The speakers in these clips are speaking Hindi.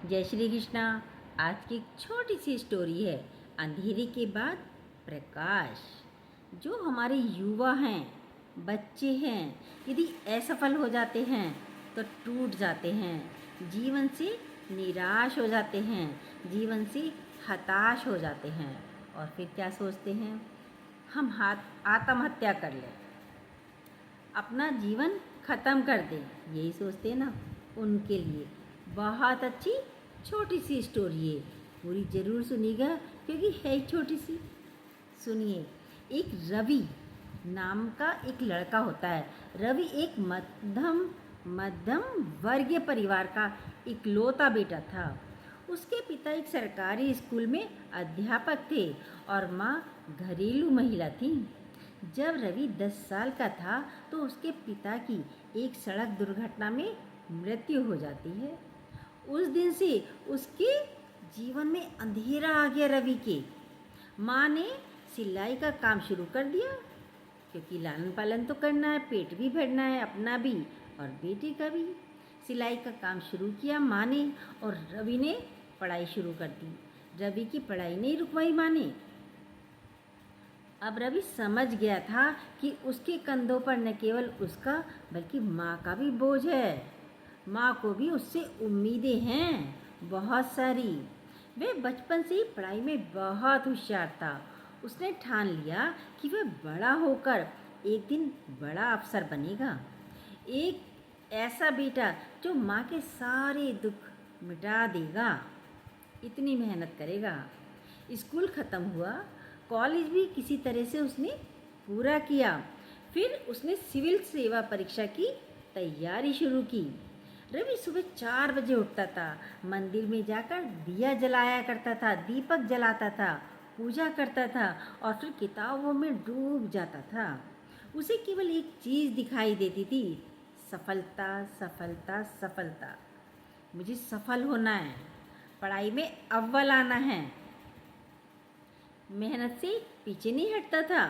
जय श्री कृष्णा। आज की एक छोटी सी स्टोरी है, अंधेरे के बाद प्रकाश। जो हमारे युवा हैं, बच्चे हैं, यदि असफल हो जाते हैं तो टूट जाते हैं, जीवन से निराश हो जाते हैं, जीवन से हताश हो जाते हैं और फिर क्या सोचते हैं, हम आत्महत्या कर लें, अपना जीवन ख़त्म कर दें। यही सोचते हैं ना। उनके लिए बहुत अच्छी छोटी सी स्टोरी है, पूरी ज़रूर सुनिएगा क्योंकि है ही छोटी सी। सुनिए। एक रवि नाम का एक लड़का होता है। रवि एक मध्यम वर्गीय परिवार का इकलौता बेटा था। उसके पिता एक सरकारी स्कूल में अध्यापक थे और माँ घरेलू महिला थी। जब रवि 10 साल का था तो उसके पिता की एक सड़क दुर्घटना में मृत्यु हो जाती है। उस दिन से उसके जीवन में अंधेरा आ गया। रवि के माँ ने सिलाई का काम शुरू कर दिया क्योंकि लालन पालन तो करना है, पेट भी भरना है अपना भी और बेटे का भी। सिलाई का काम शुरू किया माँ ने और रवि ने पढ़ाई शुरू कर दी। रवि की पढ़ाई नहीं रुकवाई माँ ने। अब रवि समझ गया था कि उसके कंधों पर न केवल उसका बल्कि माँ का भी बोझ है। माँ को भी उससे उम्मीदें हैं बहुत सारी। वह बचपन से ही पढ़ाई में बहुत होशियार था। उसने ठान लिया कि वह बड़ा होकर एक दिन बड़ा अफसर बनेगा, एक ऐसा बेटा जो माँ के सारे दुख मिटा देगा। इतनी मेहनत करेगा। स्कूल ख़त्म हुआ, कॉलेज भी किसी तरह से उसने पूरा किया। फिर उसने सिविल सेवा परीक्षा की तैयारी शुरू की। रवि सुबह 4 बजे उठता था, मंदिर में जाकर दिया जलाया करता था, दीपक जलाता था, पूजा करता था और फिर किताबों में डूब जाता था। उसे केवल एक चीज़ दिखाई देती थी, सफलता सफलता सफलता। मुझे सफल होना है, पढ़ाई में अव्वल आना है। मेहनत से पीछे नहीं हटता था,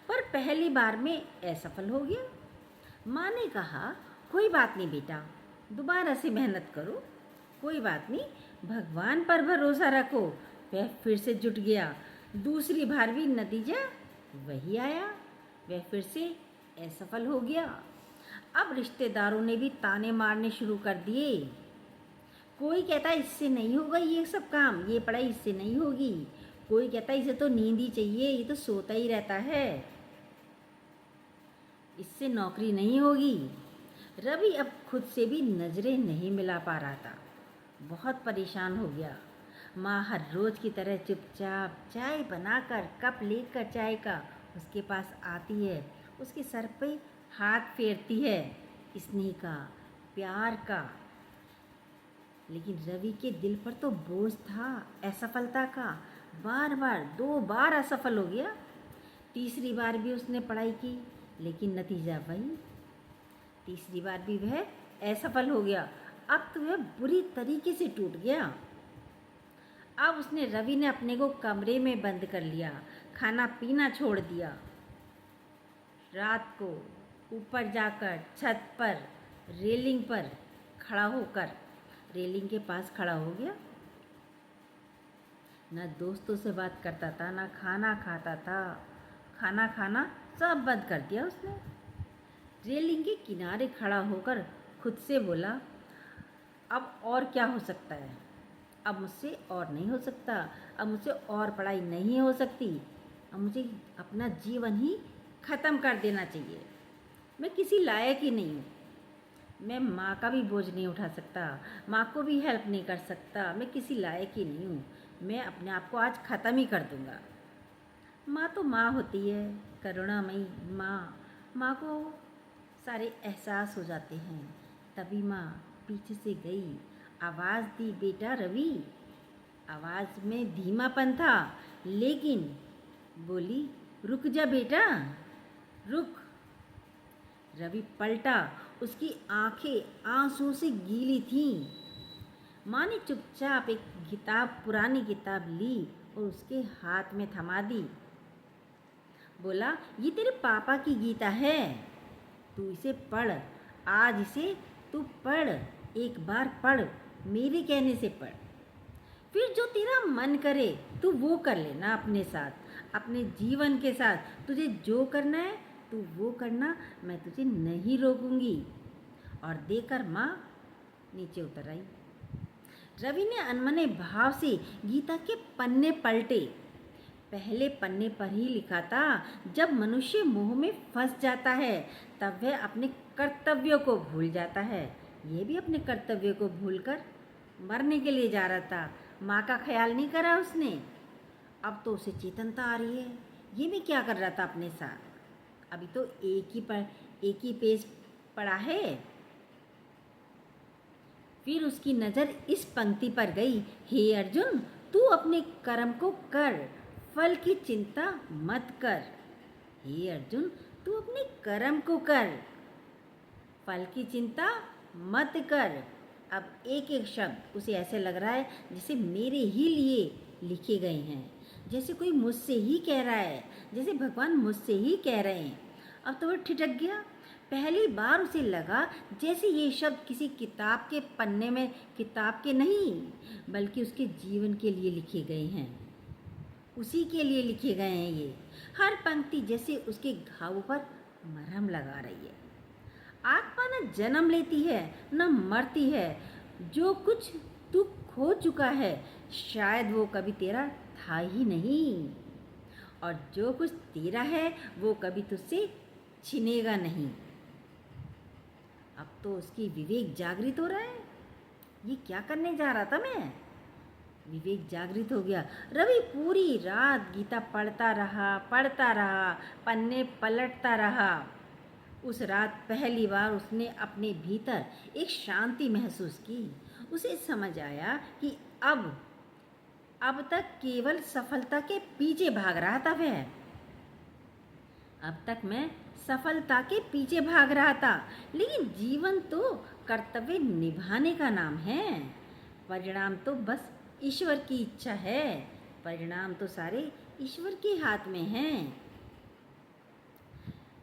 पर पहली बार में असफल हो गया। माँ ने कहा, कोई बात नहीं बेटा, दोबारा से मेहनत करो, कोई बात नहीं, भगवान पर भरोसा रखो। वह फिर से जुट गया। दूसरी बार भी नतीजा वही आया, वह फिर से असफल हो गया। अब रिश्तेदारों ने भी ताने मारने शुरू कर दिए। कोई कहता है इससे नहीं होगा ये सब काम, ये पढ़ाई इससे नहीं होगी। कोई कहता है इसे तो नींद ही चाहिए, ये तो सोता ही रहता है, इससे नौकरी नहीं होगी। रवि अब खुद से भी नज़रें नहीं मिला पा रहा था, बहुत परेशान हो गया। माँ हर रोज़ की तरह चुपचाप चाय बनाकर कप लेकर चाय का उसके पास आती है, उसके सर पे हाथ फेरती है, स्नेह का, प्यार का। लेकिन रवि के दिल पर तो बोझ था असफलता का। बार बार 2 बार असफल हो गया। तीसरी बार भी उसने पढ़ाई की लेकिन नतीजा वही। तीसरी बार भी वह असफल हो गया। अब तो वह बुरी तरीके से टूट गया। अब रवि ने अपने को कमरे में बंद कर लिया, खाना पीना छोड़ दिया। रात को ऊपर जाकर छत पर रेलिंग पर खड़ा होकर रेलिंग के पास खड़ा हो गया। ना दोस्तों से बात करता था, ना खाना खाता था, खाना खाना सब बंद कर दिया उसने। रेलिंग के किनारे खड़ा होकर खुद से बोला, अब और क्या हो सकता है, अब मुझसे और नहीं हो सकता, अब मुझसे और पढ़ाई नहीं हो सकती, अब मुझे अपना जीवन ही ख़त्म कर देना चाहिए। मैं किसी लायक ही नहीं हूँ, मैं माँ का भी बोझ नहीं उठा सकता, माँ को भी हेल्प नहीं कर सकता, मैं किसी लायक ही नहीं हूँ, मैं अपने आप को आज ख़त्म ही कर दूँगा। माँ तो माँ होती है, करुणामयी माँ। माँ को सारे एहसास हो जाते हैं। तभी माँ पीछे से गई, आवाज़ दी, बेटा रवि। आवाज़ में धीमापन था लेकिन बोली, रुक जा बेटा, रुक। रवि पलटा, उसकी आंखें आंसू से गीली थीं। माँ ने चुपचाप एक पुरानी किताब ली और उसके हाथ में थमा दी। बोला, ये तेरे पापा की गीता है, तू इसे पढ़, आज इसे तू पढ़, एक बार पढ़, मेरे कहने से पढ़। फिर जो तेरा मन करे तू वो कर लेना अपने साथ, अपने जीवन के साथ। तुझे जो करना है तू वो करना, मैं तुझे नहीं रोकूंगी। और देकर माँ नीचे उतर आई। रवि ने अनमने भाव से गीता के पन्ने पलटे। पहले पन्ने पर ही लिखा था, जब मनुष्य मोह में फंस जाता है तब वह अपने कर्तव्यों को भूल जाता है। ये भी अपने कर्तव्य को भूलकर मरने के लिए जा रहा था। माँ का ख्याल नहीं करा उसने। अब तो उसे चेतनता आ रही है, ये भी क्या कर रहा था अपने साथ। अभी तो एक ही पेज पड़ा है। फिर उसकी नज़र इस पंक्ति पर गई, हे अर्जुन, तू अपने कर्म को कर, फल की चिंता मत कर। हे अर्जुन, तू अपने कर्म को कर, फल की चिंता मत कर। अब एक एक शब्द उसे ऐसे लग रहा है जैसे मेरे ही लिए लिखे गए हैं, जैसे कोई मुझसे ही कह रहा है, जैसे भगवान मुझसे ही कह रहे हैं। अब तो वह ठिठक गया। पहली बार उसे लगा जैसे ये शब्द किसी किताब के पन्ने में, किताब के नहीं बल्कि उसके जीवन के लिए लिखे गए हैं, उसी के लिए लिखे गए हैं। ये हर पंक्ति जैसे उसके घावों पर मरहम लगा रही है। आत्मा न जन्म लेती है न मरती है। जो कुछ तू खो चुका है शायद वो कभी तेरा था ही नहीं, और जो कुछ तेरा है वो कभी तुझसे छिनेगा नहीं। अब तो उसकी विवेक जागृत हो रहा है। ये क्या करने जा रहा था मैं? विवेक जागृत हो गया। रवि पूरी रात गीता पढ़ता रहा, पन्ने पलटता रहा। उस रात पहली बार उसने अपने भीतर एक शांति महसूस की। उसे समझ आया कि अब तक केवल सफलता के पीछे भाग रहा था वह। अब तक मैं सफलता के पीछे भाग रहा था, लेकिन जीवन तो कर्तव्य निभाने का नाम है। परिणाम तो बस ईश्वर की इच्छा है। परिणाम तो सारे ईश्वर के हाथ में हैं।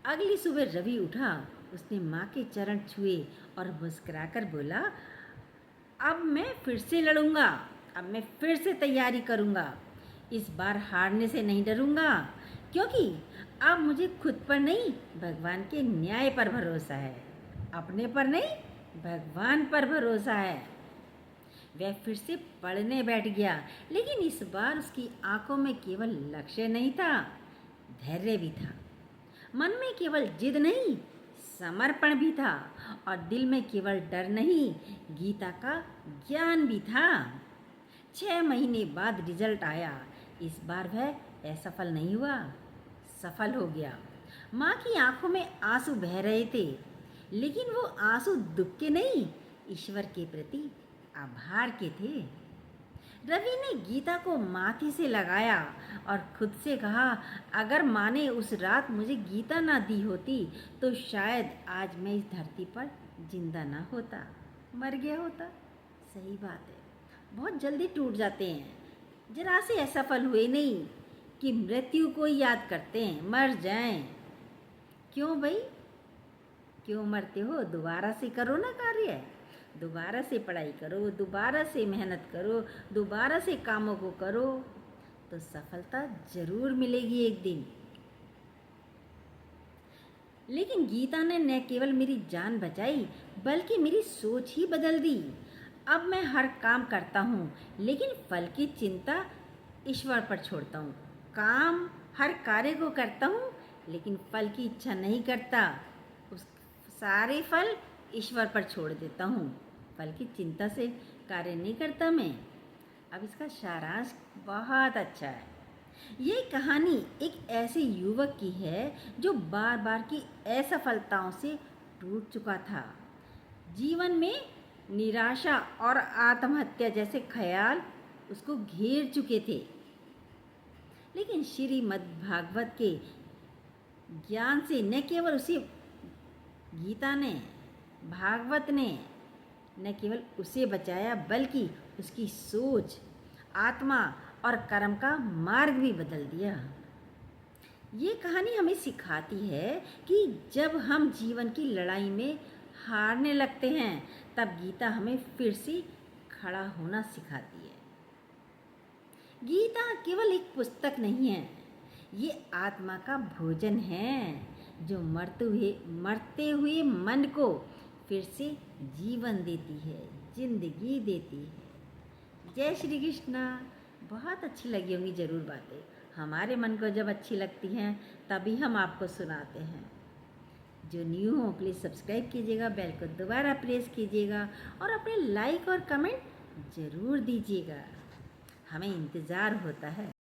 अगली सुबह रवि उठा। उसने माँ के चरण छुए और मुस्कुराकर बोला, अब मैं फिर से लड़ूंगा, अब मैं फिर से तैयारी करूंगा। इस बार हारने से नहीं डरूंगा, क्योंकि अब मुझे खुद पर नहीं भगवान के न्याय पर भरोसा है। अपने पर नहीं भगवान पर भरोसा है। वह फिर से पढ़ने बैठ गया, लेकिन इस बार उसकी आंखों में केवल लक्ष्य नहीं था, धैर्य भी था। मन में केवल जिद नहीं, समर्पण भी था, और दिल में केवल डर नहीं, गीता का ज्ञान भी था। 6 महीने बाद रिजल्ट आया। इस बार वह असफल नहीं हुआ, सफल हो गया। माँ की आंखों में आंसू बह रहे थे, लेकिन वो आंसू दुख के नहीं, ईश्वर के प्रति आभार के थे। रवि ने गीता को माथे से लगाया और खुद से कहा, अगर माँ ने उस रात मुझे गीता ना दी होती तो शायद आज मैं इस धरती पर जिंदा ना होता, मर गया होता। सही बात है, बहुत जल्दी टूट जाते हैं। जरा से असफल हुए नहीं कि मृत्यु को याद करते हैं, मर जाएं। क्यों भाई, क्यों मरते हो? दोबारा से करो ना कार्य, दोबारा से पढ़ाई करो, दोबारा से मेहनत करो, दोबारा से कामों को करो, तो सफलता जरूर मिलेगी एक दिन। लेकिन गीता ने न केवल मेरी जान बचाई बल्कि मेरी सोच ही बदल दी। अब मैं हर काम करता हूँ, लेकिन फल की चिंता ईश्वर पर छोड़ता हूँ। हर कार्य को करता हूँ, लेकिन फल की इच्छा नहीं करता। उस सारे फल ईश्वर पर छोड़ देता हूँ। फल की चिंता से कार्य नहीं करता मैं। अब इसका सारांश बहुत अच्छा है। ये कहानी एक ऐसे युवक की है जो बार बार की असफलताओं से टूट चुका था। जीवन में निराशा और आत्महत्या जैसे ख्याल उसको घेर चुके थे, लेकिन श्रीमद्भागवत के ज्ञान से न केवल उसे गीता ने, भागवत ने न केवल उसे बचाया बल्कि उसकी सोच, आत्मा और कर्म का मार्ग भी बदल दिया। ये कहानी हमें सिखाती है कि जब हम जीवन की लड़ाई में हारने लगते हैं तब गीता हमें फिर से खड़ा होना सिखाती है। गीता केवल एक पुस्तक नहीं है, ये आत्मा का भोजन है जो मरते हुए मन को फिर से जीवन देती है, जिंदगी देती है। जय श्री कृष्णा। बहुत अच्छी लगी होंगी ज़रूर बातें। हमारे मन को जब अच्छी लगती हैं तभी हम आपको सुनाते हैं। जो न्यू हो प्लीज़ सब्सक्राइब कीजिएगा, बेल को दोबारा प्रेस कीजिएगा और अपने लाइक और कमेंट ज़रूर दीजिएगा। हमें इंतज़ार होता है।